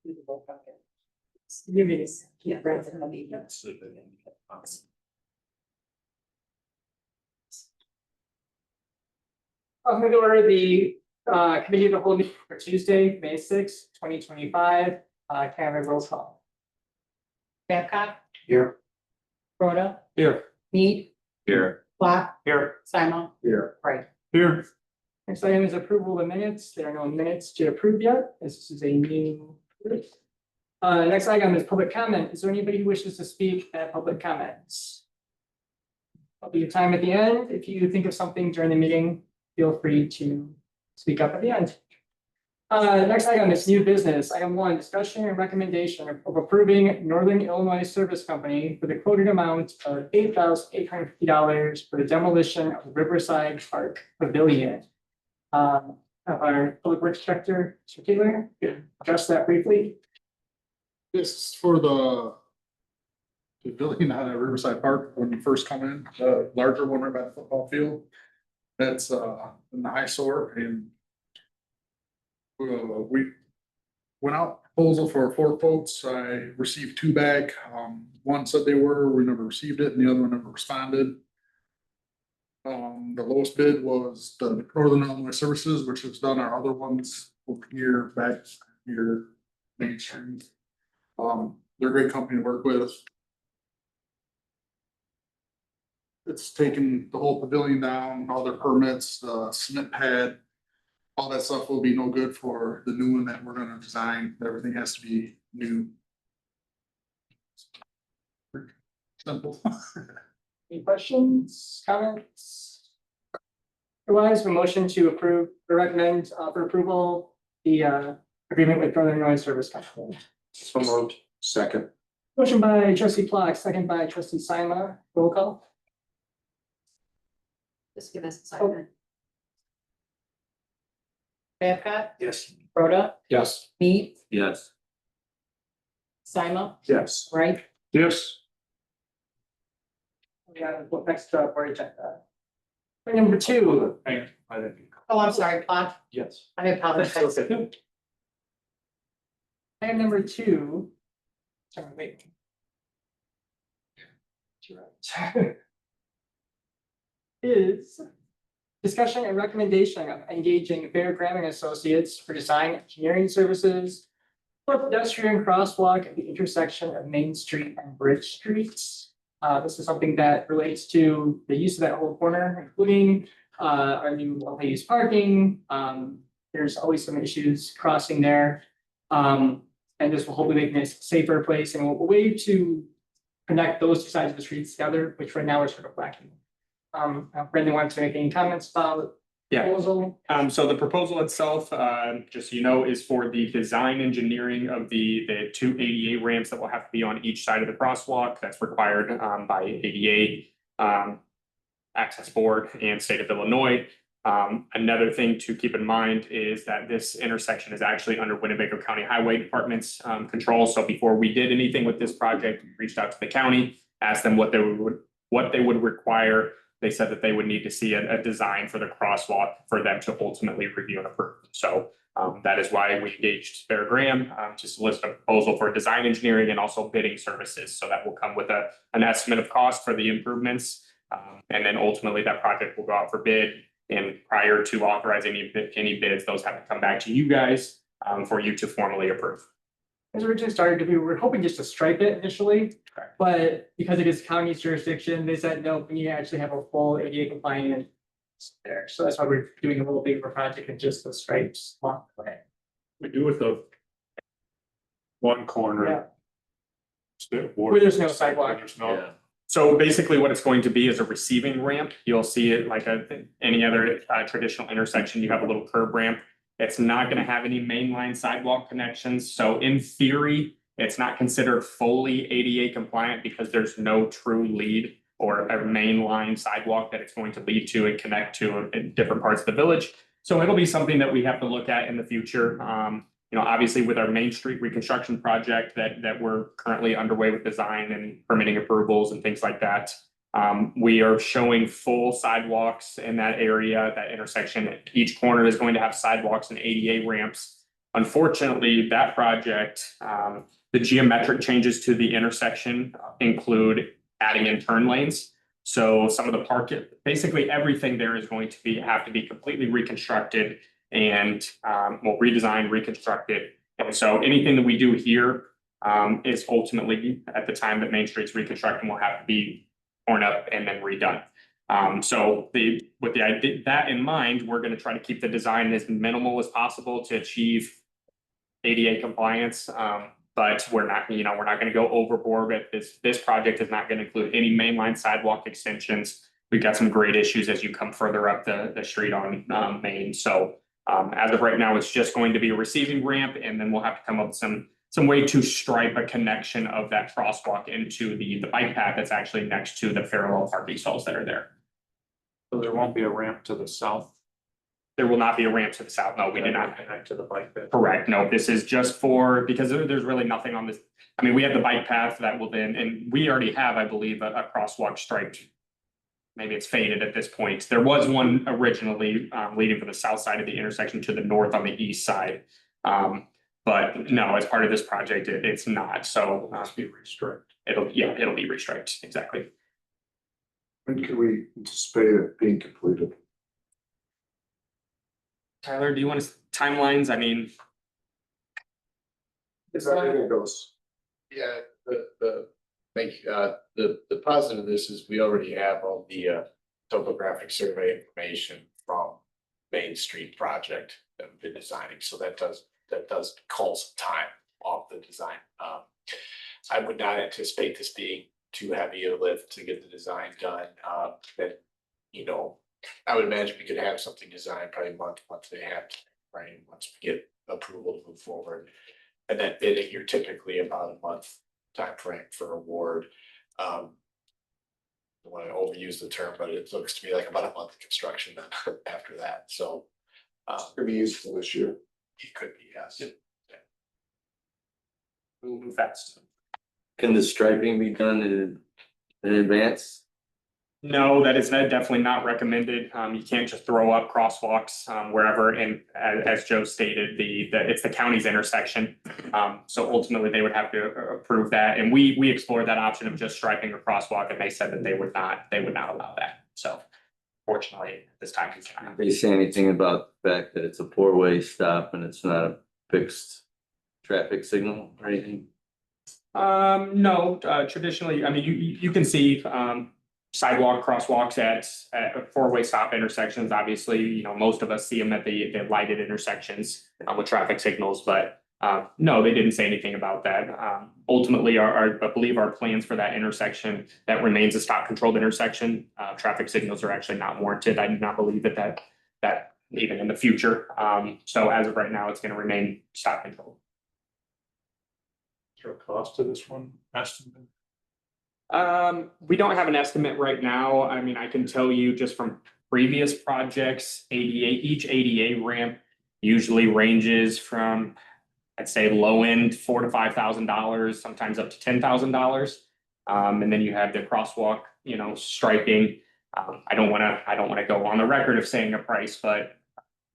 Yeah. I'm gonna go over the committee of the whole meeting for Tuesday, May 6th, 2025. Can I have a roll call? Babcock, Here. Rhoda, Here. Mead, Here. Block, Here. Simon, Here. Right. Here. Next item is approval of minutes. There are no minutes to approve yet. This is a new. Next item is public comment. Is there anybody who wishes to speak at public comments? I'll be your time at the end. If you think of something during the meeting, feel free to speak up at the end. Next item is new business. Item 1, discussion and recommendation of approving Northern Illinois Service Company for the quoted amount of $8,850 for the demolition of Riverside Park Pavilion. Our Public Works Director, Mr. Taylor, address that briefly. This is for the pavilion out at Riverside Park when you first come in, the larger one right by the football field. That's an eyesore and we went out proposal for 4 quotes. I received 2 back. One said we never received it, and the other one never responded. The lowest bid was the Northern Illinois Services, which has done our other ones over here, back here, Main Street. They're a great company to work with. It's taken the whole pavilion down, all their permits, the cement pad, all that stuff will be no good for the new one that we're gonna design. Everything has to be new. Simple. Any questions, comments? Otherwise, a motion to approve or recommend for approval the agreement with Northern Illinois Service Company. So moved. Second. Motion by trustee Plock, second by trustee Sima. Roll call. Just give us a second. Babcock, Yes. Rhoda, Yes. Mead, Yes. Simon, Yes. Right, Yes. We got what next board agenda. Item number 2. oh, I'm sorry, Block, Yes. I apologize. Item number 2. Sorry, wait. Is discussion and recommendation of engaging Bear Graham and Associates for design engineering services for pedestrian crosswalk at the intersection of Main Street and Bridge Streets. This is something that relates to the use of that whole corner, including our new multi-use parking. There's always some issues crossing there. And this will hopefully make it a safer place and a way to connect those 2 sides of the streets together, which right now are sort of lacking. Brendan wants to make any comments about the proposal? So the proposal itself, just so you know, is for the design engineering of the 2 ADA ramps that will have to be on each side of the crosswalk. That's required by ADA Access Board and State of Illinois. Another thing to keep in mind is that this intersection is actually under Winnebago County Highway Department's control. So before we did anything with this project, we reached out to the county, asked them what they would require. They said that they would need to see a design for the crosswalk for them to ultimately review and approve. So that is why we engaged Bear Graham to solicit a proposal for design engineering and also bidding services. So that will come with an estimate of cost for the improvements. And then ultimately that project will go out for bid. And prior to authorizing any bids, those have to come back to you guys for you to formally approve. As originally started, we were hoping just to stripe it initially, Correct. but because it is county's jurisdiction, they said, no, we need to actually have a full ADA compliant there. So that's why we're doing a little bit of a project and just the stripes along the way. We do with the one corner. Yeah. Where there's no sidewalk. There's no. So basically what it's going to be is a receiving ramp. You'll see it like any other traditional intersection. You have a little curb ramp. It's not going to have any mainline sidewalk connections. So in theory, it's not considered fully ADA compliant because there's no true lead or a mainline sidewalk that it's going to lead to and connect to in different parts of the village. So it'll be something that we have to look at in the future. Obviously with our Main Street reconstruction project that we're currently underway with design and permitting approvals and things like that. We are showing full sidewalks in that area, that intersection. Each corner is going to have sidewalks and ADA ramps. Unfortunately, that project, the geometric changes to the intersection include adding in turn lanes. So some of the basically everything there is going to have to be completely reconstructed and redesigned, reconstructed. And so anything that we do here is ultimately at the time that Main Street's reconstructed will have to be torn up and then redone. So with the idea that in mind, we're going to try to keep the design as minimal as possible to achieve ADA compliance. But we're not going to go overboard. But this project is not going to include any mainline sidewalk extensions. We've got some great issues as you come further up the street on Main. So as of right now, it's just going to be a receiving ramp, and then we'll have to come up with some way to stripe a connection of that crosswalk into the bike path that's actually next to the parallel parking stalls that are there. So there won't be a ramp to the south. There will not be a ramp to the south. No, we did not. Connect to the bike path. Correct. No, this is just because there's really nothing on this. I mean, we have the bike path that will then, and we already have, I believe, a crosswalk striped. Maybe it's faded at this point. There was one originally leading from the south side of the intersection to the north on the east side. But no, as part of this project, it's not. So Must be restricted. it'll be restriped. Exactly. When can we anticipate it being completed? Tyler, do you want timelines? I mean, Everything goes. Yeah, thank you. The positive of this is we already have all the topographic survey information from Main Street project that we've been designing, so that does call some time off the design. I would not anticipate this being too heavy a lift to get the design done. That, I would imagine we could have something designed probably month and a half, right? Once we get approval to move forward. And then bidding, you're typically about a month timeframe for award. I don't want to overuse the term, but it looks to me like about a month of construction then after that, so. Gonna be useful this year. It could be, yes. we'll move fast. Can the striping be done in advance? No, that is definitely not recommended. You can't just throw up crosswalks wherever. And as Joe stated, it's the county's intersection. So ultimately, they would have to approve that. And we explored that option of just striping a crosswalk, and they said that they would not allow that. So fortunately, this time it's not. They say anything about the fact that it's a four-way stop and it's not a fixed traffic signal or anything? No, traditionally, I mean, you can see sidewalk crosswalks at four-way stop intersections. Obviously, most of us see them at the lighted intersections with traffic signals, but no, they didn't say anything about that. Ultimately, I believe our plans for that intersection, that remains a stop controlled intersection. Traffic signals are actually not warranted. I do not believe that even in the future. So as of right now, it's going to remain stop controlled. Is there a cost to this one estimate? We don't have an estimate right now. I mean, I can tell you just from previous projects, each ADA ramp usually ranges from, I'd say, low end $4,000 to $5,000, sometimes up to $10,000. And then you have the crosswalk, striping. I don't want to go on the record of saying a price, but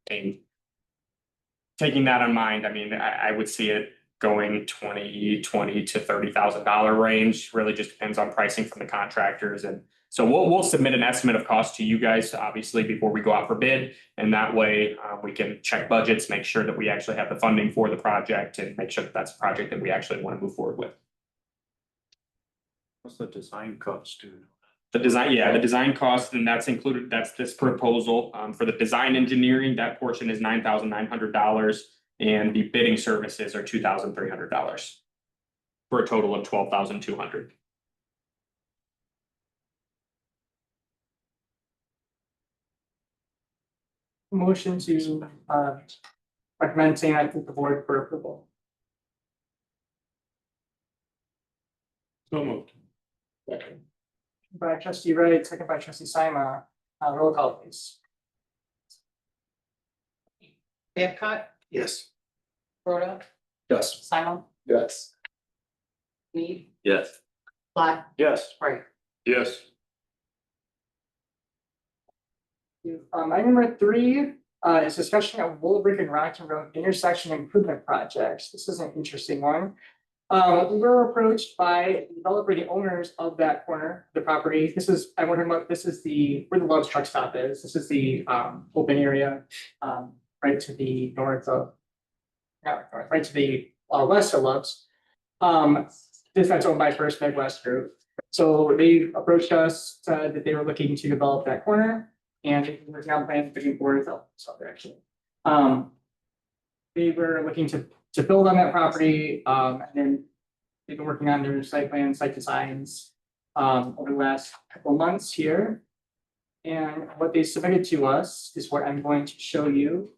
taking that in mind, I mean, I would see it going $20,000 to $30,000 range. Really just depends on pricing from the contractors. And so we'll submit an estimate of cost to you guys, obviously, before we go out for bid. And that way we can check budgets, make sure that we actually have the funding for the project, and make sure that that's a project that we actually want to move forward with. What's the design cost to? The design cost, and that's included, that's this proposal. For the design engineering, that portion is $9,900. And the bidding services are $2,300 for a total of $12,200. Motion to recommend saying I think the board for approval. So moved. By trustee Wright, second by trustee Sima, roll call please. Babcock, Yes. Rhoda, Yes. Simon, Yes. Mead, Yes. Plot, Yes. Right. Yes. Item number 3, is discussion of Willowbrook and Rockton Road intersection improvement projects. This is an interesting one. We were approached by the developer, the owners of that corner, of the property. This is, I'm wondering about, this is where the Love's truck stop is. This is the, open area, right to the north of, not north, right to the, west of Love's. That's owned by First Midwest Group. So they approached us, said that they were looking to develop that corner. And we're now planning to forward so actually. They were looking to build on that property, and then they've been working on their site plans, site designs, over the last couple of months here. And what they submitted to us is what I'm going to show you.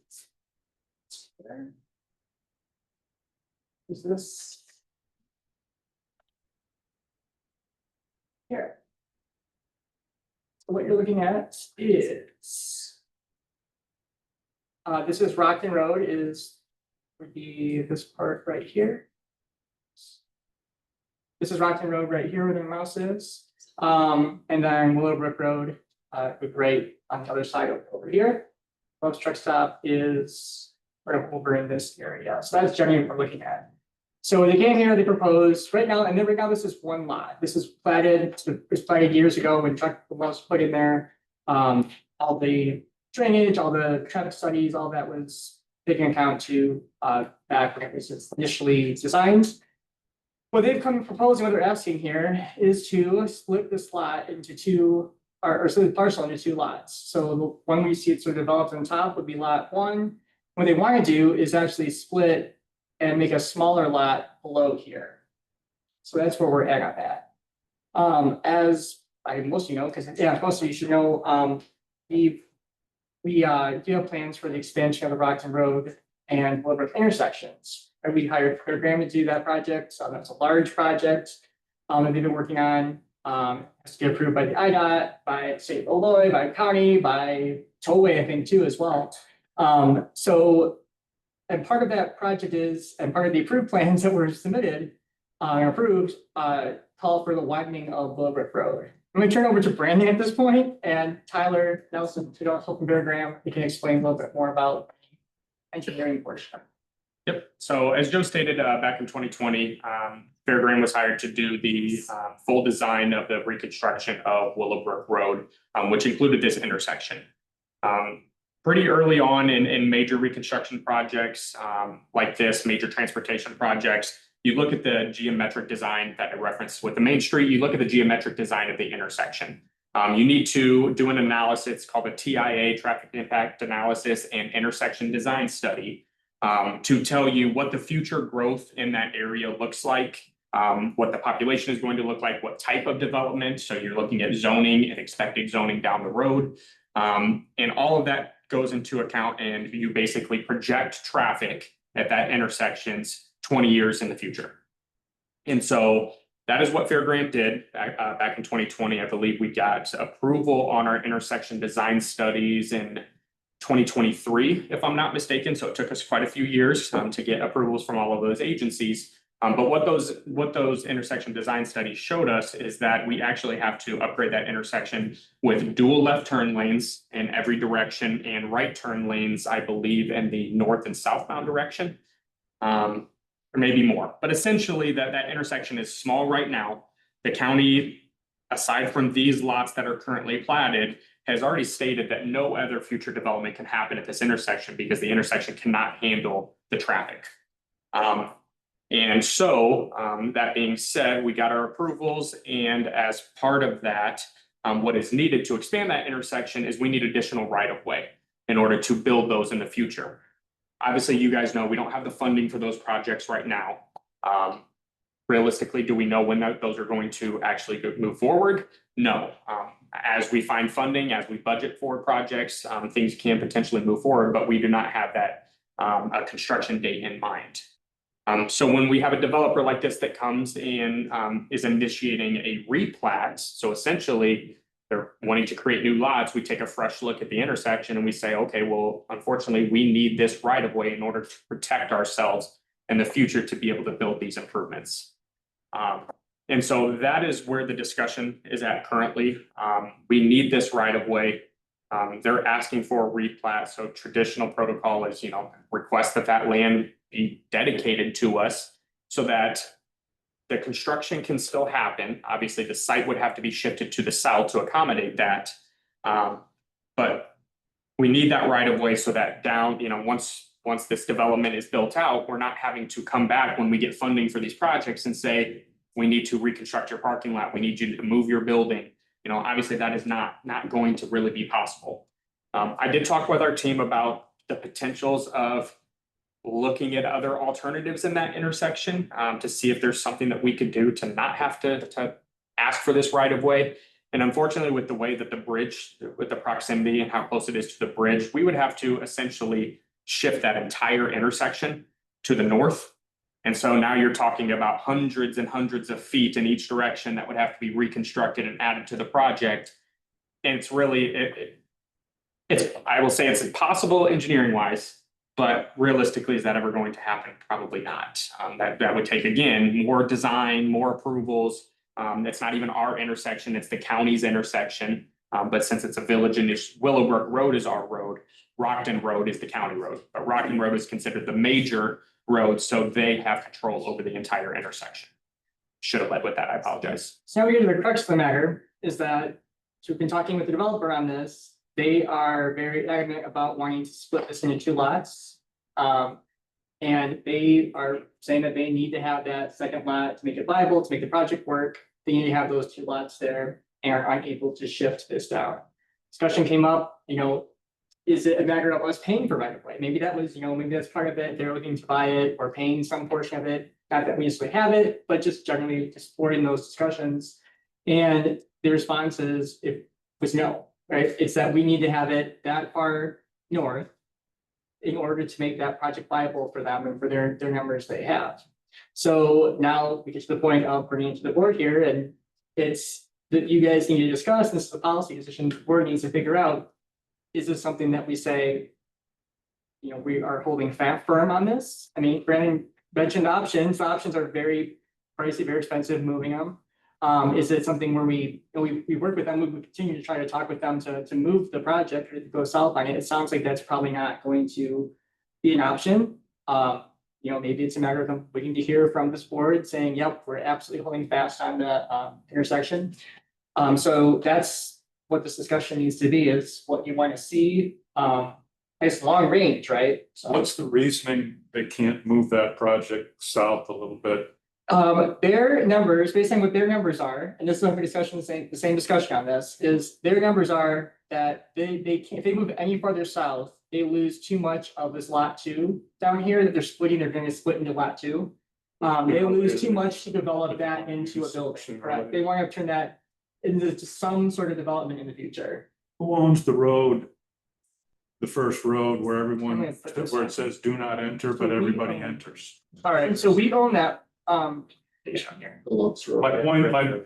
Is this? Here. So what you're looking at is. This is Rockton Road would be this part right here. This is Rockton Road right here where the mouse is. And then Willowbrook Road, right on the other side over here. Most truck stop is right over in this area. So that's generally what we're looking at. So they came here, they proposed right now, and then right now this is one lot. This is platted, it was platted years ago when truck was put in there. All the drainage, all the traffic studies, all that was taken account to back when it was initially designed. What they've come proposing, what they're asking here is to split this lot into two, or split the parcel into two lots. So the one we see it sort of developed on top would be lot one. What they want to do is actually split and make a smaller lot below here. So that's where we're at on that. As I most of you know, because most of you should know, we do have plans for the expansion of the Rockton Road and Willowbrook intersections. And we hired Fairgram to do that project. So that's a large project that they've been working on. Has to get approved by the IDOT, by State of Illinois, by county, by Tollway, I think too as well. And part of that project is, and part of the approved plans that were submitted and approved, call for the widening of Willowbrook Road. I'm going to turn over to Brandon at this point, and Tyler Nelson, to help from Fairgram, he can explain a little bit more about the engineering portion. Yep. So as Joe stated, back in 2020, Fairgram was hired to do the full design of the reconstruction of Willowbrook Road, which included this intersection. Pretty early on in major reconstruction projects like this, major transportation projects, you look at the geometric design that I referenced with the main street, you look at the geometric design of the intersection. You need to do an analysis called a TIA, traffic impact analysis and intersection design study, to tell you what the future growth in that area looks like, what the population is going to look like, what type of development. So you're looking at zoning and expected zoning down the road. And all of that goes into account, and you basically project traffic at that intersections 20 years in the future. And so that is what Fairgram did back in 2020. I believe we got approval on our intersection design studies in 2023, if I'm not mistaken. So it took us quite a few years to get approvals from all of those agencies. But what those intersection design studies showed us is that we actually have to upgrade that intersection with dual left turn lanes in every direction and right turn lanes, I believe, in the north and southbound direction, or maybe more. But essentially, that intersection is small right now. The county, aside from these lots that are currently platted, has already stated that no other future development can happen at this intersection because the intersection cannot handle the traffic. And so that being said, we got our approvals, and as part of that, what is needed to expand that intersection is we need additional right-of-way in order to build those in the future. Obviously, you guys know we don't have the funding for those projects right now. Realistically, do we know when those are going to actually move forward? No. As we find funding, as we budget for projects, things can potentially move forward, but we do not have that a construction date in mind. So when we have a developer like this that comes in, is initiating a replat, so essentially they're wanting to create new lots, we take a fresh look at the intersection and we say, okay, well, unfortunately, we need this right of way in order to protect ourselves in the future to be able to build these improvements. And so that is where the discussion is at currently. We need this right of way. They're asking for a replat, so traditional protocol is, request that that land be dedicated to us so that the construction can still happen. Obviously, the site would have to be shifted to the south to accommodate that. But we need that right of way so that down, once this development is built out, we're not having to come back when we get funding for these projects and say, we need to reconstruct your parking lot, we need you to move your building. Obviously that is not going to really be possible. I did talk with our team about the potentials of looking at other alternatives in that intersection, to see if there's something that we could do to not have to ask for this right of way. And unfortunately, with the way that the bridge, with the proximity and how close it is to the bridge, we would have to essentially shift that entire intersection to the north. And so now you're talking about hundreds and hundreds of feet in each direction that would have to be reconstructed and added to the project. And it's really, I will say it's impossible engineering wise, but realistically, is that ever going to happen? Probably not. That would take, again, more design, more approvals. It's not even our intersection, it's the county's intersection. But since it's a village and Willowbrook Road is our road, Rockton Road is the county road, but Rockton Road is considered the major road, so they have control over the entire intersection. Should have led with that, I apologize. So now we get to the crux of the matter is that, so we've been talking with the developer on this. They are very adamant about wanting to split this into 2 lots. And they are saying that they need to have that second lot to make it viable, to make the project work. They need to have those 2 lots there and are unable to shift this down. Discussion came up, is it a matter of us paying for right of way? Maybe that was, maybe that's part of it. They're looking to buy it or paying some portion of it. Not that we necessarily have it, but just generally supporting those discussions. And the response was no, right? It's that we need to have it that far north in order to make that project viable for them and for their numbers they have. So now we get to the point of bringing it to the board here, and it's that you guys need to discuss. This is a policy decision the board needs to figure out. Is this something that we say, we are holding firm on this? I mean, Brandon mentioned options. The options are very pricey, very expensive moving them. Is it something where we work with them, we would continue to try to talk with them to move the project or to go south on it? It sounds like that's probably not going to be an option. Maybe it's a matter of them waiting to hear from this board saying, yep, we're absolutely holding fast on the intersection. So that's what this discussion needs to be, is what you want to see. It's long range, right? So What's the reasoning they can't move that project south a little bit? their numbers, based on what their numbers are, and this is a discussion, the same discussion on this, is their numbers are that they can't, if they move any farther south, they lose too much of this lot 2 down here that they're going to split into lot 2. They lose too much to develop that into a building, correct? They want to turn that into some sort of development in the future. Who owns the road? The first road where everyone, I'm gonna put this where on. it says do not enter, So but we everybody own- enters. All right, so we own that, here.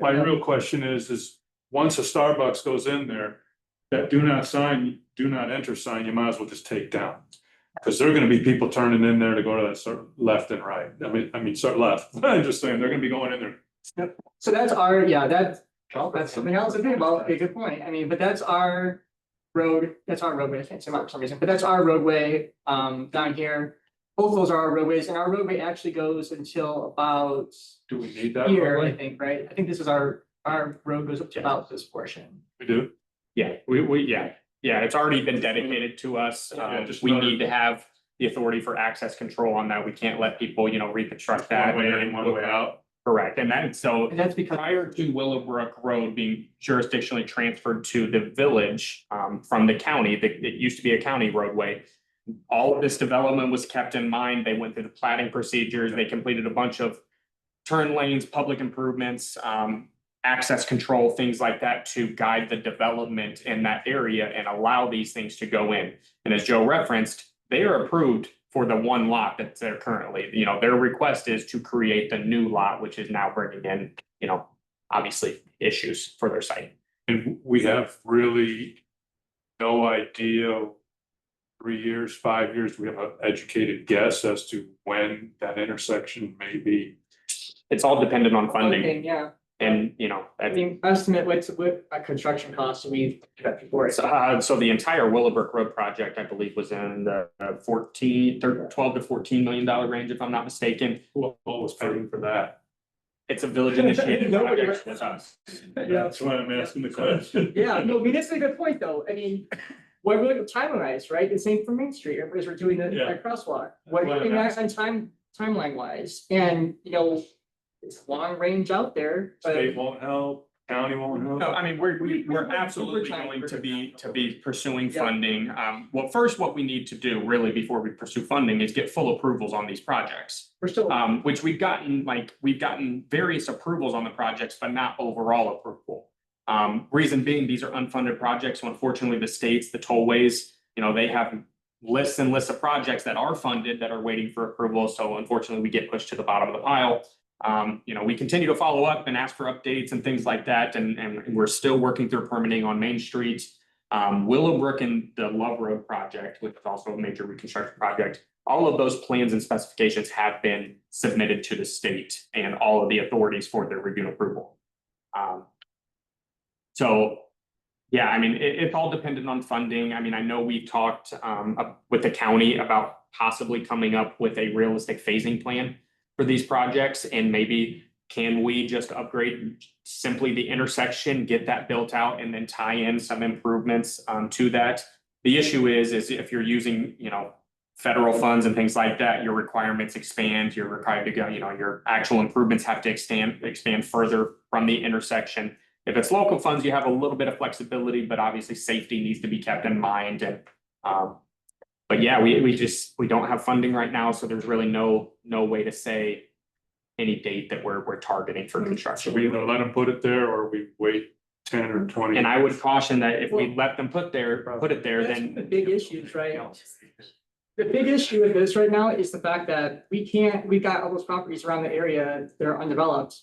My real question is once a Starbucks goes in there, that do not enter sign, you might as well just take down. Cause there are gonna be people turning in there to go to that sort of left and right. I mean, sort of left. I'm just saying, they're gonna be going in there. So that's our, that's something else to think about. Okay, good point. I mean, but that's our road, that's our roadway, I can't say that for some reason, but that's our roadway, down here. Both of those are our roadways, and our roadway actually goes until about Do we need that? here, I roadway? think, right? I think this is our road goes up to about this portion. We do? Yeah, yeah, it's already been dedicated to us. Yeah, just We another- need to have the authority for access control on that. We can't let people, reconstruct that. One way in, one way out. Correct, and so And that's because, prior to Willowbrook Road being jurisdictionally transferred to the village from the county, it used to be a county roadway. All of this development was kept in mind. They went through the platting procedures. They completed a bunch of turn lanes, public improvements, access control, things like that to guide the development in that area and allow these things to go in. And as Joe referenced, they are approved for the 1 lot that's there currently. Their request is to create the new lot, which is now bringing in, obviously issues for their site. And we have really no idea, 3 years, 5 years, we have an educated guess as to when that intersection may be. It's all dependent on funding. okay, yeah, And, you know, I mean, estimate what a construction cost we got before. so the entire Willowbrook Road project, I believe, was in the 12 to $14 million range, if I'm not mistaken. Who was paying for that? It's a village initiated Nobody project with us. Yeah. That's why I'm asking the question. Yeah, no, I mean, that's a good point, though. I mean, what we're looking at timeline-wise, right? The same for Main Street, everybody's we're doing Yeah. that crosswalk. What That's why looking I'm at on timeline wise, and you know, it's long range out there, but State won't help, county won't help. No, I mean, we're absolutely going to be pursuing funding. Well, first, what we need to do really before we pursue funding is get full approvals on these projects. we're still. Which we've gotten various approvals on the projects, but not overall approval. Reason being, these are unfunded projects, so unfortunately, the states, the tollways, you know, they have lists and lists of projects that are funded that are waiting for approval, so unfortunately, we get pushed to the bottom of the pile. You know, we continue to follow up and ask for updates and things like that, and we're still working through permitting on Main Street. Willowbrook and the Love Road project, which is also a major reconstruction project, all of those plans and specifications have been submitted to the state and all of the authorities for their review and approval. So, yeah, I mean, it's all dependent on funding. I mean, I know we've talked with the county about possibly coming up with a realistic phasing plan for these projects, and maybe can we just upgrade simply the intersection, get that built out, and then tie in some improvements to that. The issue is if you're using, you know, federal funds and things like that, your requirements expand, you're required to go, you know, your actual improvements have to expand further from the intersection. If it's local funds, you have a little bit of flexibility, but obviously safety needs to be kept in mind. And but yeah, we don't have funding right now, so there's really no way to say any date that we're targeting for So construction. we either let them put it there or we wait 10 or 20. And I would caution that if we let them put it there, That's then the big issues, right? The big issue with this right now is the fact that we've got all those properties around the area that are undeveloped.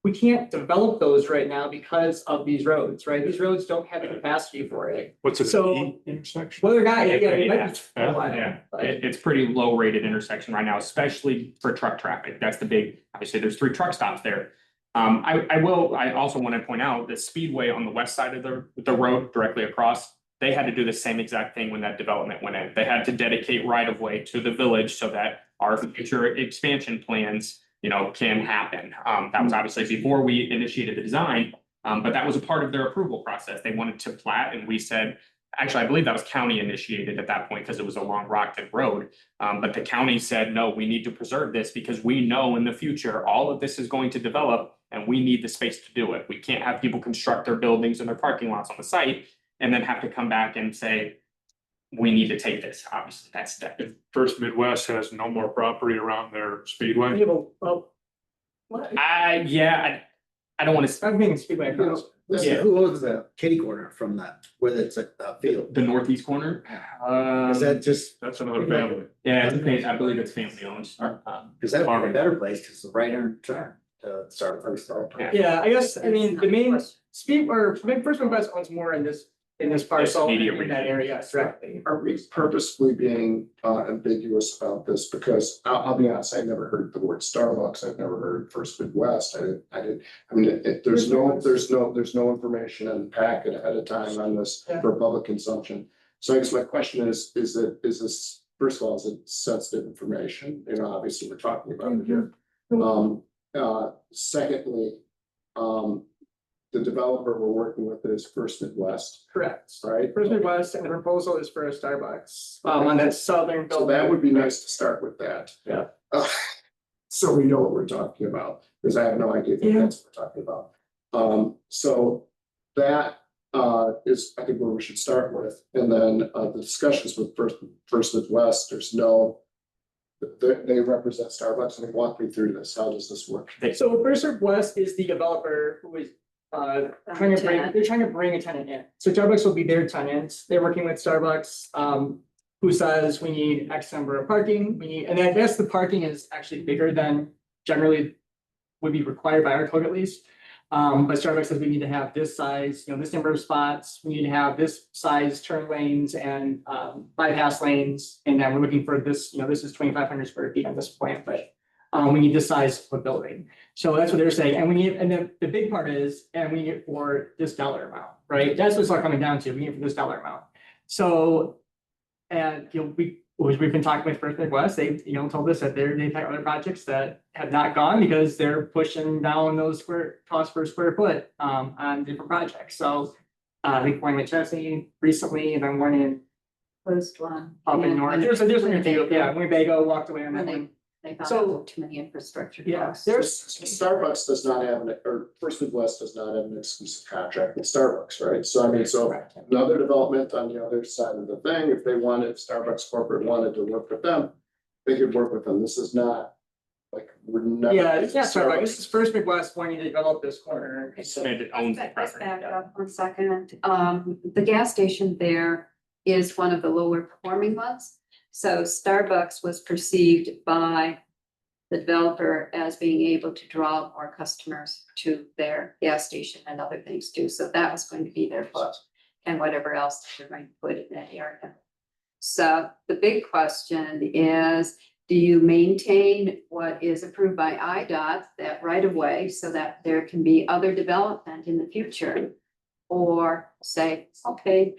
We can't develop those right now because of these roads, right? These roads don't have the capacity for it. What's it, So- an E intersection? Well, they're not, yeah, it might Yeah. be for a while, Yeah, but- it's pretty low rated intersection right now, especially for truck traffic. That's the big, obviously, there's 3 truck stops there. I also want to point out the Speedway on the west side of the road directly across. They had to do the same exact thing when that development went in. They had to dedicate right of way to the village so that our future expansion plans, you know, can happen. That was obviously before we initiated the design, but that was a part of their approval process. They wanted to plat, and we said, actually, I believe that was county initiated at that point because it was a long Rockton road. But the county said, no, we need to preserve this because we know in the future, all of this is going to develop and we need the space to do it. We can't have people construct their buildings and their parking lots on the site and then have to come back and say, we need to take this. Obviously, that's that. First Midwest has no more property around their speedway. Yeah, well, what? I don't want to, I'm thinking Speedway across. Yeah. Who owns the kitty corner from that, where it's a field? the northeast corner. Is that just, That's another family. Yeah, I believe it's family owned. is that a better place, cause it's the right hand turn to start first. Yeah. Yeah, I guess, I mean, the main speed or First Midwest owns more in this parcel, immediate in that area directly. Are we purposefully being ambiguous about this? Because I'll be honest, I never heard the word Starbucks. I've never heard First Midwest. I mean, there's no information in the packet ahead of time on this Yeah. for public consumption. So I guess my question is this, first of all, is it sensitive information? You know, obviously, we're talking about it here. Secondly, the developer we're working with is First Midwest, Correct. right? First Midwest, and the proposal is for a Starbucks, on that southern. So that would be nice to start with that. Yeah. So we know what we're talking about, because I have no idea what that's what we're talking about. So that is, I think, where we should start with, and then the discussions with First Midwest, there's no. They represent Starbucks, and they walk me through this. How does this work? So First Midwest is the developer who is they're trying to bring a tenant in. So Starbucks will be their tenants. They're working with Starbucks, who says we need X number of parking, and I guess the parking is actually bigger than generally would be required by our code at least. But Starbucks says we need to have this size, this number of spots, we need to have this size turn lanes and bypass lanes. And then we're looking for this, this is 2,500 square feet on this plan, but We need this size for building. So that's what they're saying, and we need, and then the big part is, and we need it for this dollar amount, right? That's what it's all coming down to, we need it for this dollar amount. So, and we've been talking with First Midwest, they, told us that they've had other projects that have not gone because they're pushing down those cost per square foot, on different projects, so. I think one with Chesney recently, and then one in Closed one. up in Yeah, north, when- there's a when few, they- yeah, Winnebago walked away on that When one. They got So- too many infrastructure Yeah, costs. there's, Starbucks does not have or First Midwest does not have an exclusive contract with Starbucks, right? So I mean, so another development on the other side of the thing, if they wanted, if Starbucks corporate wanted to work with them, they could work with them. This is not like, we're never. yeah, it's not Starbucks, this is First Midwest wanting to develop this corner. It owns the Let's property. back up 1 second. The gas station there is one of the lower performing ones. So Starbucks was perceived by the developer as being able to draw more customers to their gas station and other things too. So that was going to be their push and whatever else they're going to put in that area. So the big question is, do you maintain what is approved by IDOT, that right of way, so that there can be other development in the future? Or say, okay.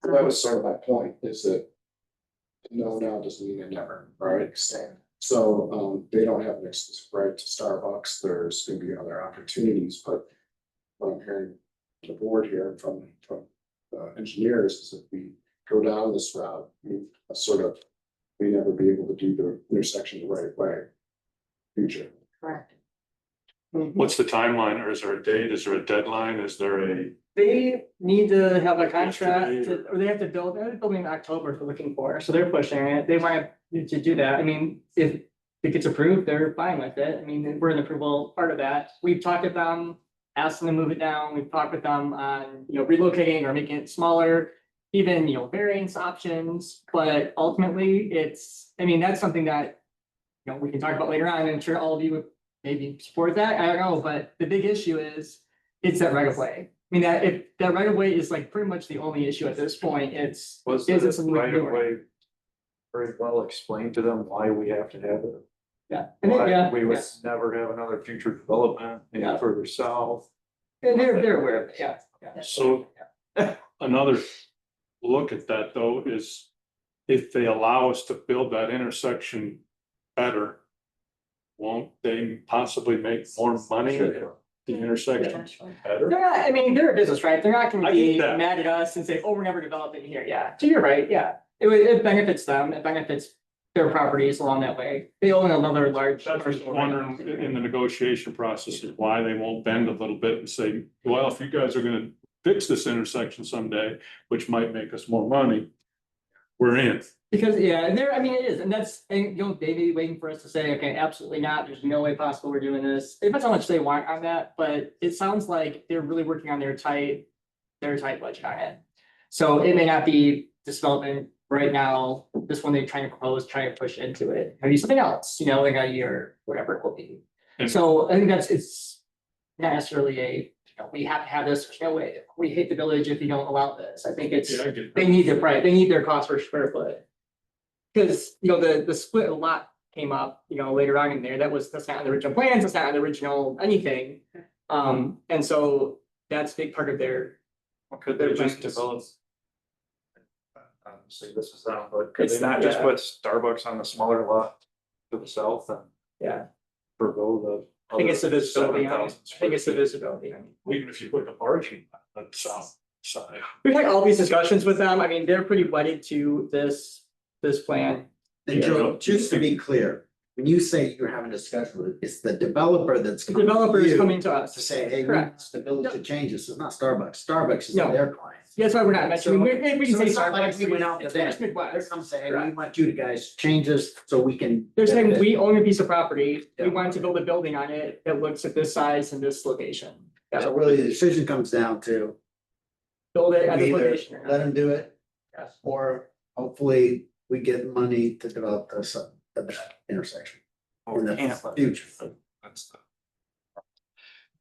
Well, that was sort of my point, is that no now doesn't mean never, right? So, they don't have an exclusive right to Starbucks, there's gonna be other opportunities, but what I'm hearing the board here from engineers is that we go down this route, we may never be able to do the intersection the right way. Future. Correct. What's the timeline, or is there a date, is there a deadline, is there a? They need to have a contract, or they have to build, they're building in October they're looking for, so they're pushing it, they want to do that, I mean, if it gets approved, they're fine with it, I mean, we're in the approval part of that, we've talked with them, asked them to move it down, we've talked with them on, relocating or making it smaller, even, variance options, but ultimately, it's, I mean, that's something that, we can talk about later on, I'm sure all of you would maybe support that, I don't know, but the big issue is, it's that right of way. I mean, that if that right of way is like pretty much the only issue at this point, it's. Was is it the something we can right do of or not? way very well explained to them why we have to have it? Yeah, and then, Why yeah, we would yes. never have another future development any Yeah. further south. And they're aware of it, yeah, yeah. So another look at that though is if they allow us to build that intersection better, won't they possibly make more money at the intersection Potentially. better? They're not, I mean, they're a business, right? They're not gonna I be get that. mad at us and say, oh, we're never developing here, yeah, so you're right, yeah. It benefits them, it benefits their properties along that way, they own another large. That's what I was parcel right now. wondering in the negotiation process is why they won't bend a little bit and say, well, if you guys are gonna fix this intersection someday, which might make us more money, we're in. Because, yeah, and there, I mean, it is, and that's, and they may be waiting for us to say, okay, absolutely not, there's no way possible we're doing this. It depends how much they want on that, but it sounds like they're really working on their tight budget on it. So it may not be this development right now, this one they're trying to close, trying to push into it, maybe something else, like a year, whatever it will be. And- So I think it's not necessarily we have to have this, there's no way, we hate the village if you don't allow this, I think it's. Yeah, I get They that. need their price, they need their cost per square foot. Cause, the split lot came up, later on in there, that's not on the original plans, it's not on the original anything. And so that's a big part of their, Could they just plans. develop? Say this is down, but could It's- they not just yeah. put Starbucks on the smaller lot to the south and yeah, forgo the? I think it's the other visibility, I 7,000 think it's the square feet? visibility. Even if you put the parking on the south side. We've had all these discussions with them, I mean, they're pretty wedded to this plan. And Joe, just to be clear, when you say you're having a discussion with it, it's the developer that's. The coming to developer is you coming to us. To say, hey, we Correct. want the village to change this, it's not Starbucks, Starbucks is No. their client. That's why we're not mentioning, we can So say it's not like Starbucks, we went out to it's them. First They're Midwest. come say, hey, we Correct. want you to guys change this so we can. They're saying we own a piece of property, we Yeah. want to build a building on it that looks at this size and this location. That's So what really, the decision comes down to build it at we this either location. or not. let them do it, Yes. or hopefully we get money to develop this, that intersection. In the future. That's the.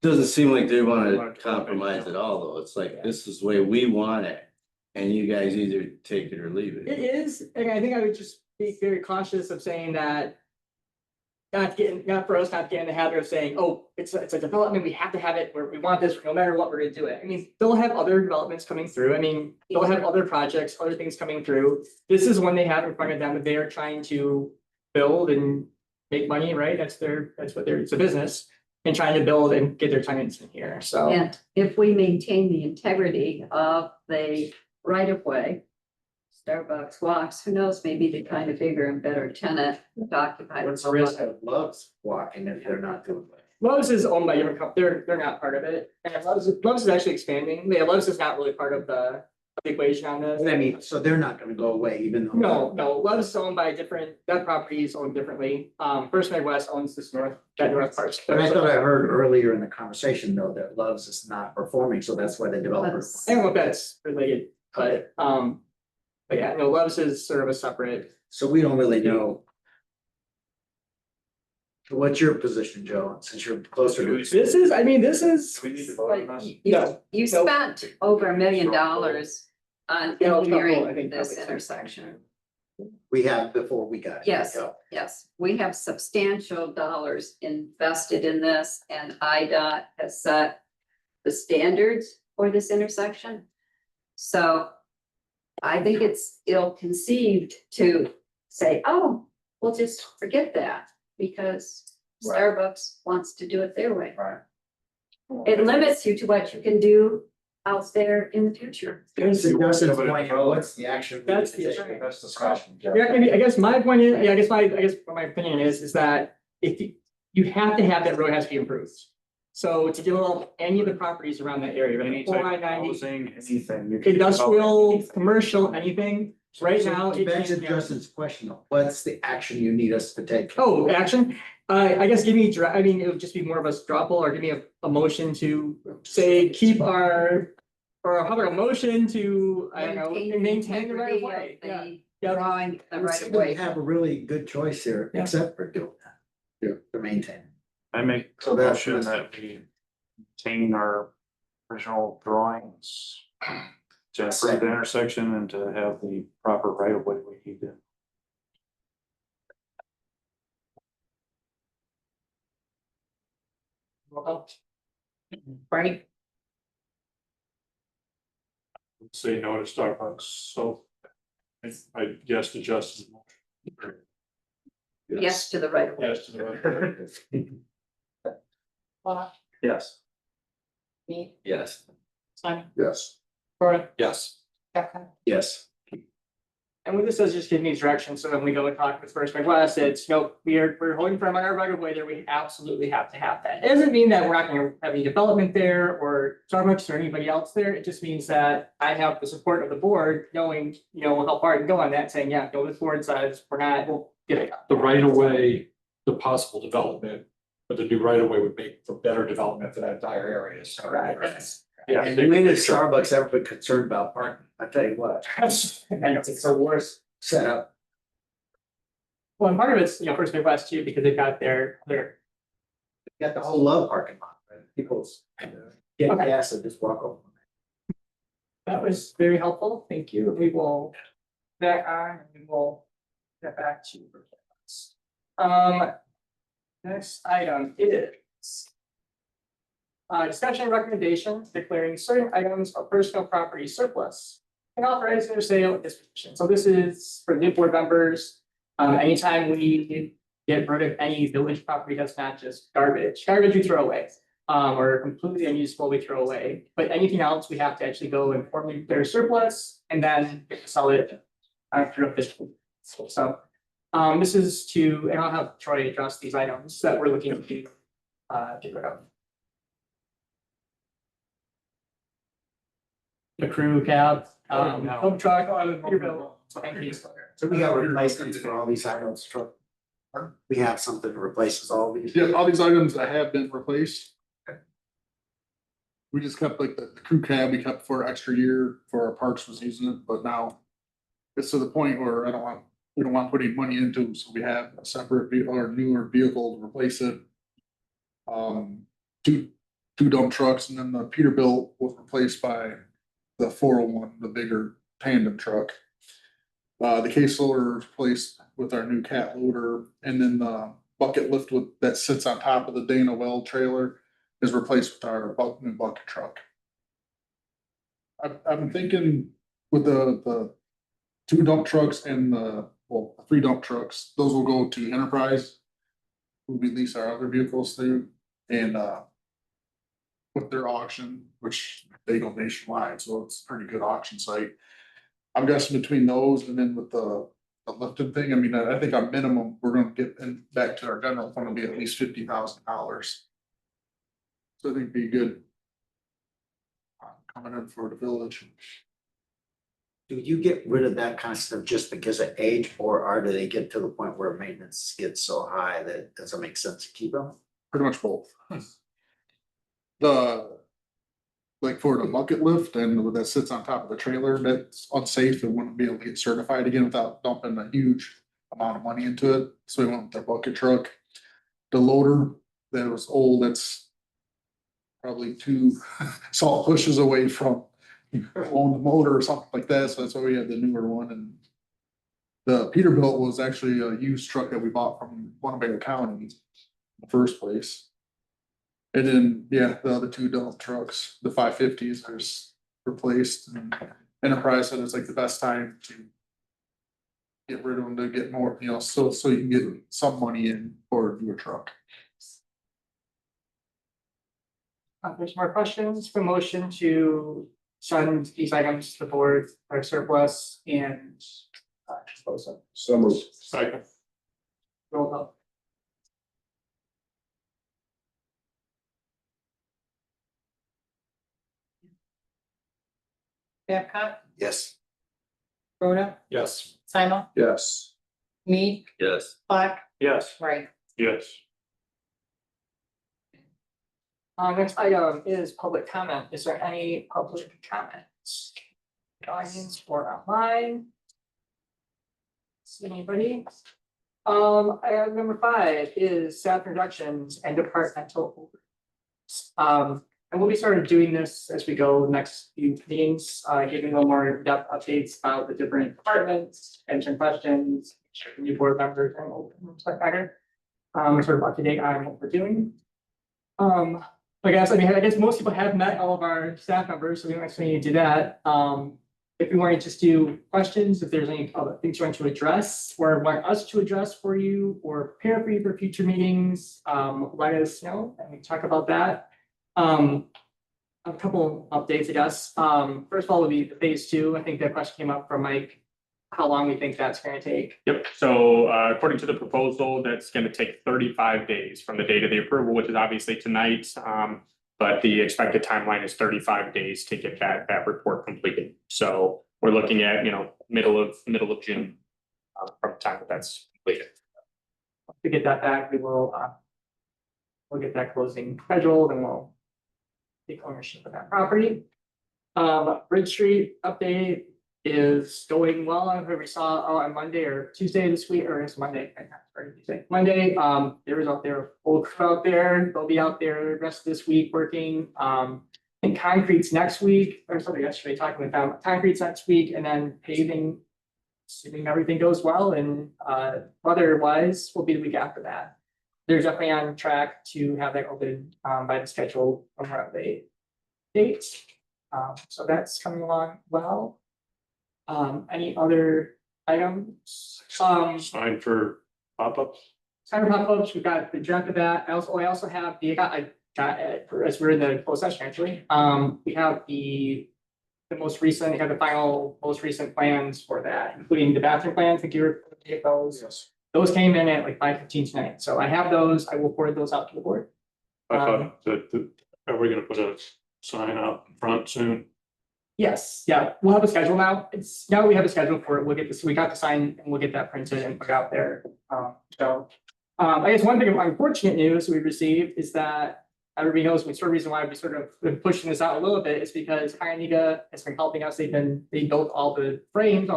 Doesn't seem like they wanna compromise at all, though. It's like, this is the way we want it. And you guys either take it or leave It it. is, and I think I would just be very cautious of saying that. not for us not to get in the habit of saying, oh, it's a development, we have to have it, we want this, no matter what, we're gonna do it. I mean, they'll have other developments coming through. I mean, they'll have other projects, other things coming through. This is one they have in front of them that they are trying to build and make money, right? That's it's a business. And trying to build and get their tenants in here, so. And if we maintain the integrity of the right of way. Starbucks walks, who knows, maybe the kind of bigger and better tenant to occupy. What's the risk of Love's walking if they're not doing it? Lowe's is owned by different they're not part of it, and Lowe's is actually expanding. Yeah, Lowe's is not really part of the equation on this. I mean, so they're not gonna go away even though. No, Love's is owned by different, that property is owned differently. First Midwest owns this that north part. But I thought I heard earlier in the conversation though, that Love's is not performing, so that's why the developers. I don't know if that's related, but yeah, no, Love's is sort of a separate. So we don't really know. So what's your position, Joe, since you're closer to? This is, I mean, this is. Do we need to vote on But this? you spent over $1 million on Yeah, I engineering think this probably. intersection. We have before we got here. Yes, yes, we have substantial dollars invested in this and IDOT has set the standards for this intersection. So I think it's ill-conceived to say, oh, we'll just forget that because Right. Starbucks wants to do it their way. Right. It limits you to what you can do out there in the future. So Justin's point, what's the action? That's the we issue. take? That's discussion. Yeah, I mean, I guess my point is, yeah, I guess what my opinion is that if you have to have that road has to be improved. So to develop any of the properties around that area, Any right? type of 490, housing, anything. you can industrial, develop. commercial, anything, right So now. to answer Justin's question, though, what's the action you need us to take? Oh, action, I guess give me, I mean, it would just be more of a straw poll or give me a motion to say, keep our. Or how about a motion to, I don't know, maintain the right of way, yeah. Yeah. Drawing the right of We way. have a really good choice here, Yeah. except for doing that. Yeah. To maintain. I make So a that's- motion that we maintain our original drawings. To improve the intersection and to have the proper right of way we need to. Bernie, Say no to Starbucks, so. I guess to Justin. Yes to the right of way. Yes to the. Bob, Yes. me, Yes. Simon, Yes. Laura, Yes. Becca. Yes. And what this does is just give me direction, so when we go and talk with First Midwest, it's, we're holding firm on our right of way there, we absolutely have to have that. It doesn't mean that we're not gonna have any development there, or Starbucks or anybody else there, it just means that I have the support of the board, knowing, how far I can go on that, saying, yeah, go, this board says, we'll get it. The right of way, the possible development, but the new right of way would make for better development for that entire area, so. Yeah. And when has Starbucks ever been concerned about parking? I tell you what, And it's the worst. setup. Well, and part of it's, First Midwest too, because they've got their, Got the whole love parking lot, right? People get Okay. gas and just walk over. that was very helpful, thank you, we will. Back on, and we will get back to. Next item is. Discussion and recommendation declaring certain items of personal property surplus. And authorizing their sale and disposition, so this is for new board members. Anytime we get rid of any village property that's not just garbage we throw away. Or completely unuseful, we throw away, but anything else, we have to actually go and formally declare surplus and then sell it. Through official, so, this is to, and I'll have Troy address these items that we're looking to get rid of. The crew cab, dump truck, Peterbilt, and these. So we got replacements for all these items. We have something that replaces all these. Yeah, all these items that have been replaced. We just kept like the crew cab, we kept for an extra year for our parks was using it, but now. It's to the point where we don't want putting money into, so we have a separate vehicle or newer vehicle to replace it. Two dump trucks and then the Peterbilt was replaced by the 401, the bigger tandem truck. The case loader was replaced with our new cat loader and then the bucket lift that sits on top of the Dana Well trailer is replaced with our new bucket truck. I'm thinking with the two dump trucks and the 3 dump trucks, those will go to Enterprise. Who we lease our other vehicles through and with their auction, which they go nationwide, so it's a pretty good auction site. I'm guessing between those and then with the lifted thing, I mean, I think our minimum, we're gonna get back to our general fund will be at least $50,000. So I think it'd be good. Coming in for the village. Do you get rid of that kind of stuff just because of age, or do they get to the point where maintenance gets so high that it doesn't make sense to keep them? Pretty much both. Like for the bucket lift and that sits on top of the trailer, that's unsafe and wouldn't be able to get certified again without dumping a huge amount of money into it. So we went with the bucket truck. The loader that was old, that's probably 2 salt pushes away from on the motor or something like that. So that's why we have the newer one. And the Peterbilt was actually a used truck that we bought from Winnebago County in the first place. And then, yeah, the other 2 dump trucks, the 550s, are just replaced. And Enterprise said it's like the best time to get rid of them to get more, so you can get some money in for a newer truck. There's more questions for motion to send these items to the board for surplus and dispose of. So moved. Second. Roll call. Babcock, Yes. Rhoda, Yes. Simon, Yes. me, Yes. Black, Yes. right. Yes. Next item is public comment. Is there any public comments? Audience or online? See anybody? Item number 5 is staff introductions and departmental. And we'll be started doing this as we go next few meetings, giving a little more in-depth updates about the different departments, answering questions, checking new board members and stuff like that. We're sort of up to date on what we're doing. I guess most people have met all of our staff members, so we don't necessarily need to do that. If we want to just do questions, if there's any other things you want to address or want us to address for you or prepare for you for future meetings, let us know and we can talk about that. A couple updates, I guess. First of all, would be the phase 2. I think that question came up from Mike. How long we think that's going to take? Yep, so according to the proposal, that's gonna take 35 days from the date of the approval, which is obviously tonight. But the expected timeline is 35 days to get that report completed. So we're looking at, middle of June from the time that that's completed. To get that back, we'll get that closing scheduled and we'll take ownership of that property. Bridge Street update is going well. I we saw on Monday or Tuesday this week, or it's Monday, sorry, Tuesday. Monday, there was out there, full crew out there. They'll be out there the rest of this week working. And concrete's next week, or something yesterday talking with them. Concrete's next week and then paving, assuming everything goes well and weather-wise will be the week after that. They're definitely on track to have that open by the schedule around the date. So that's coming along well. Any other items? Sign for pop-ups. Sign pop-ups, we've got the draft of that. I also have I got as we're in the closed session actually. We have the most recent, the final most recent plans for that, including the bathroom plans. I think you were to take those. Yes. Those came in at like 5:15 tonight, so I have those. I will forward those out to the board. I thought that, are we gonna put a sign out in front soon? Yes, yeah, we'll have a schedule now. Now we have a schedule for it. We'll get this, we got the sign and we'll get that printed and put out there. I guess one thing of unfortunate news we received is that everybody knows the reason why we sort of been pushing this out a little bit is because Ioniga has been helping us. They built all the framing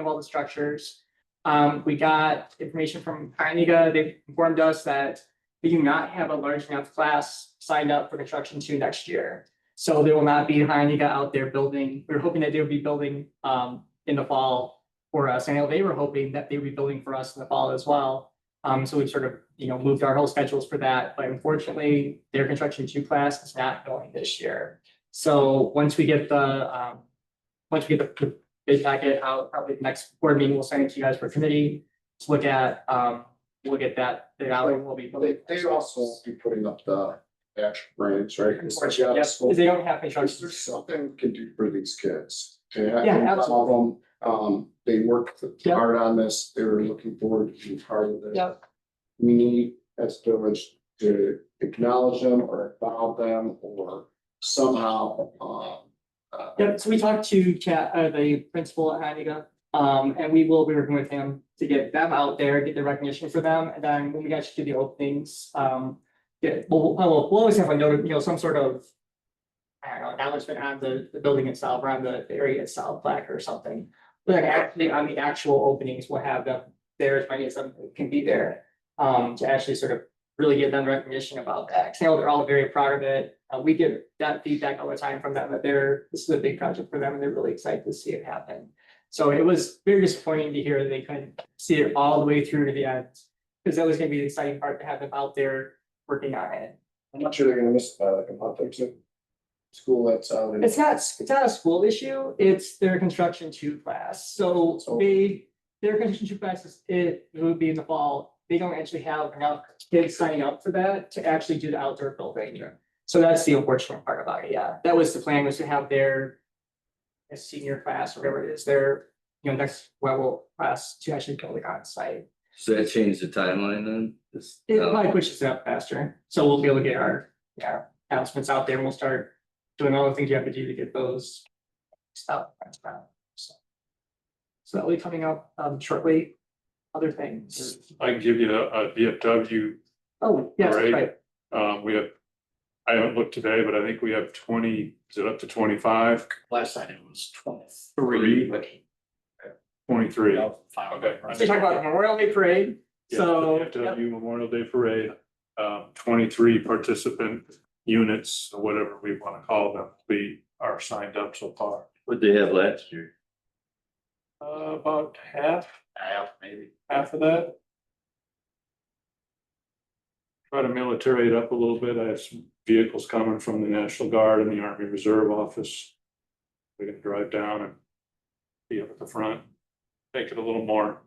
of all the structures. We got information from Ioniga. They informed us that we do not have a large enough class signed up for construction 2 next year. So there will not be Ioniga out there building. We were hoping that they would be building in the fall for us. I know they were hoping that they would be building for us in the fall as well. So we've sort of, moved our whole schedules for that, but unfortunately, their construction 2 class is not going this year. So once we get the bid packet out, probably the next board meeting, we'll send it to you guys for committee to look at, we'll get that, the alley will be. They also be putting up the actual grades, right? Unfortunately, yes, because they don't have construction. There's something we can do for these kids. Okay, I Yeah, think some absolutely. of them, they worked Yeah. hard on this, they were looking forward to being part of this. Yep. We need as a village to acknowledge them or involve them or somehow, Yep, so we talked to the principal at Aniga, and we will be working with him to get them out there, get the recognition for them, and then when we actually do the openings, we'll always have a note, some sort of. I don't know, announcement on the building itself, or on the area itself, plaque or something. But then actually on the actual openings, we'll have them there as many as them can be there. To actually sort of really give them recognition about that. 'Cause I know they're all very proud of it. We get that feedback all the time from them that this is a big project for them and they're really excited to see it happen. So it was very disappointing to hear that they couldn't see it all the way through to the end. Because that was gonna be the exciting part to have them out there working on it. I'm not sure they're gonna miss by like a month or two. School that's out. It's not a school issue, it's their construction 2 class, so their construction 2 classes, it would be in the fall. They don't actually have enough kids signing up for that to actually do the outdoor building. So that's the unfortunate part about it, yeah, that was the plan, was to have their senior class, or whatever it is, their, next level class to actually go on site. So that changed the timeline then? It probably pushes it up faster, so we'll be able to get our announcements out there, and we'll start doing all the things you have to do to get those stuff. So that'll be coming up shortly. Other things. I can give you a VFW. Oh, yes, that's Right. right. We have, I haven't looked today, but I think we have 20, is it up to 25? Last night it was 23. 23. Okay. So you talk about the Memorial Day Parade, so. Yeah, VFW Memorial Day Parade, 23 participant units, or whatever we want to call them, we are signed up so far. What they have last year? About half of that. Try to military it up a little bit. I have some vehicles coming from the National Guard and the Army Reserve Office. We're gonna drive down and be up at the front, make it a little more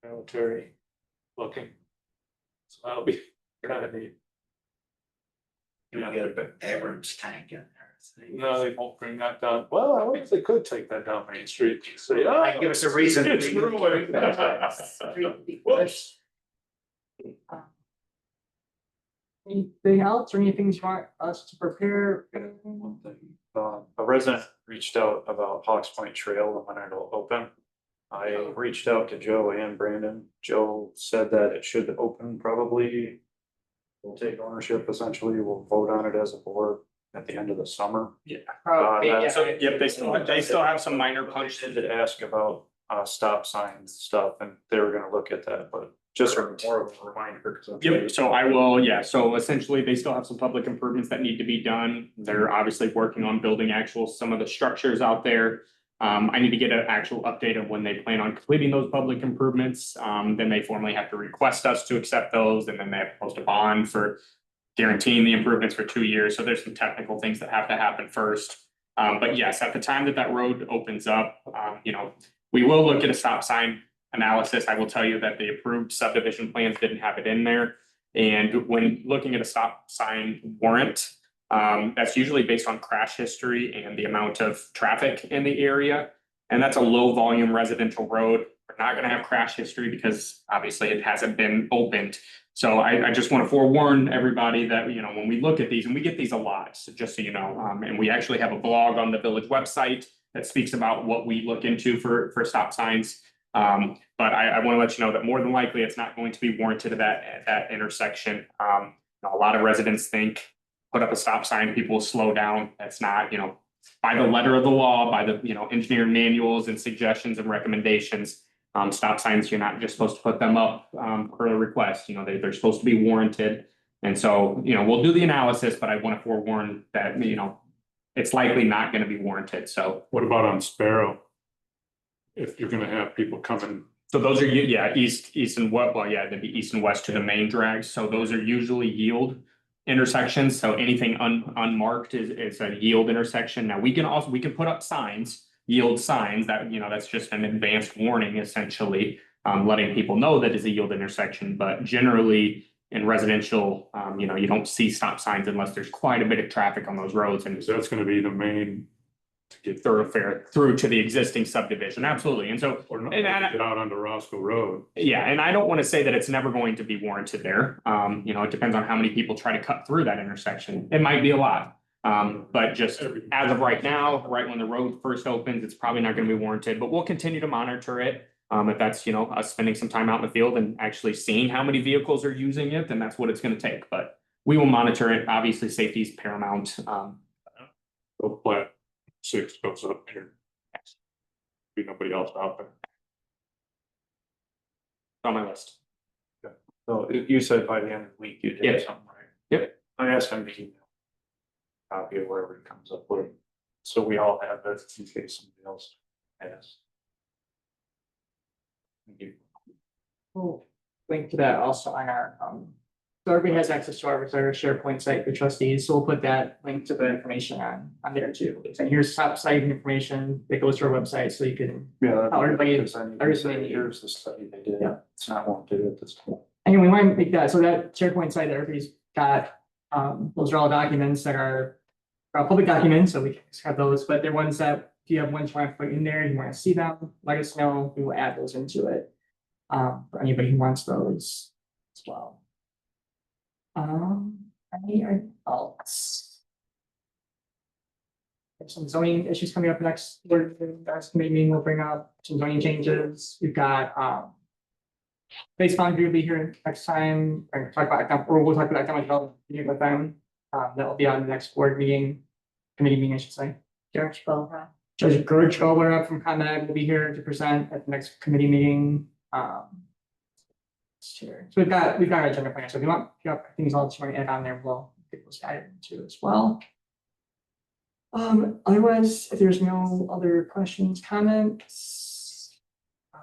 military looking. So that'll be kind of neat. You get a bit Abrams tank in there. No, they won't bring that down. Well, I wonder if they could take that down Main Street and say, oh. Might give us a reason to It's be- ruined. Whoops. Anything else, or anything you want us to prepare? One thing, a resident reached out about Hawks Point Trail and when it'll open. I reached out to Joe and Brandon. Joe said that it should open probably. We'll take ownership, essentially, we'll vote on it as a board at the end of the summer. So, yep, they still have some minor punch. Did ask about stop signs stuff, and they were gonna look at that, but just more of a reminder. 'Cause I'm- Yep, so I will, so essentially they still have some public improvements that need to be done. They're obviously working on building some of the structures out there. I need to get an actual update of when they plan on completing those public improvements. Then they formally have to request us to accept those, and then they have to post a bond for guaranteeing the improvements for 2 years. So there's some technical things that have to happen first. But yes, at the time that road opens up, we will look at a stop sign analysis. I will tell you that the approved subdivision plans didn't have it in there. And when looking at a stop sign warrant, that's usually based on crash history and the amount of traffic in the area. And that's a low volume residential road. We're not gonna have crash history because obviously it hasn't been opened. So I just want to forewarn everybody that, when we look at these, and we get these a lot, so just so you know, and we actually have a blog on the village website that speaks about what we look into for stop signs. But I want to let you know that more than likely, it's not going to be warranted at that intersection. A lot of residents think, put up a stop sign, people will slow down. That's not, by the letter of the law, by the, engineering manuals and suggestions and recommendations. Stop signs, you're not just supposed to put them up per a request, they're supposed to be warranted. And so, we'll do the analysis, but I want to forewarn that, it's likely not going to be warranted, so. What about on Sparrow? If you're gonna have people coming So those are, east and what, well, yeah, they'd be east and west to the main drags, so those are usually yield intersections, so anything unmarked is a yield intersection. Now, we can put up signs, yield signs, that, that's just an advanced warning essentially. Letting people know that is a yield intersection, but generally in residential, you don't see stop signs unless there's quite a bit of traffic on those roads and So that's gonna be the main to get thoroughfare through to the existing subdivision, absolutely, and so. or not, And I- get out onto Roscoe Road. Yeah, and I don't want to say that it's never going to be warranted there. It depends on how many people try to cut through that intersection. It might be a lot. But just as of right now, right when the road first opens, it's probably not going to be warranted, but we'll continue to monitor it. If that's, us spending some time out in the field and actually seeing how many vehicles are using it, then that's what it's going to take, but we will monitor it. Obviously, safety is paramount. So plat 6 goes up here. Be nobody else out there. On my list. So you said by the end of the week you Yeah. did something, right? Yep. I asked him to email copy of wherever it comes up with, so we all have it in case somebody else has. Thank you. We'll link to that also on our, so everybody has access to our SharePoint site for trustees, so we'll put that link to the information on there too. And here's top site information that goes to our website, so you can, Yeah. How everybody- Because then you can everything say, they need. here's the study they did, Yeah. it's not warranted at this point. anyway, we want to make that, so that SharePoint site that everybody's got, those are all documents that are public documents, so we can just have those, but they're ones that, if you have ones you want to put in there, you want to see them, let us know, we will add those into it. For anybody who wants those as well. Any else? There's some zoning issues coming up next, committee meeting, we'll bring up some zoning changes, we've got, Base boundary will be here next time, or talk about, or we'll talk about economic development meeting with them. That'll be on the next board meeting, committee meeting, I should say. George Bova. Judge George Goldberg from ComEd will be here to present at the next committee meeting. Sure. So we've got our agenda plan, so if you have things all that you want to add on there, we'll get those added into as well. Otherwise, if there's no other questions, comments,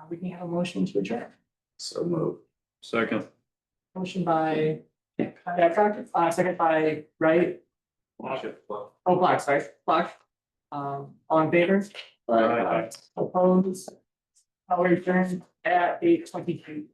we can have a motion to adjourn. So move. Second. Motion by Babcock, second by Wright. Oh, Block, sorry, Block. All in favor? Aye. Opposed? We're adjourned at 8:22.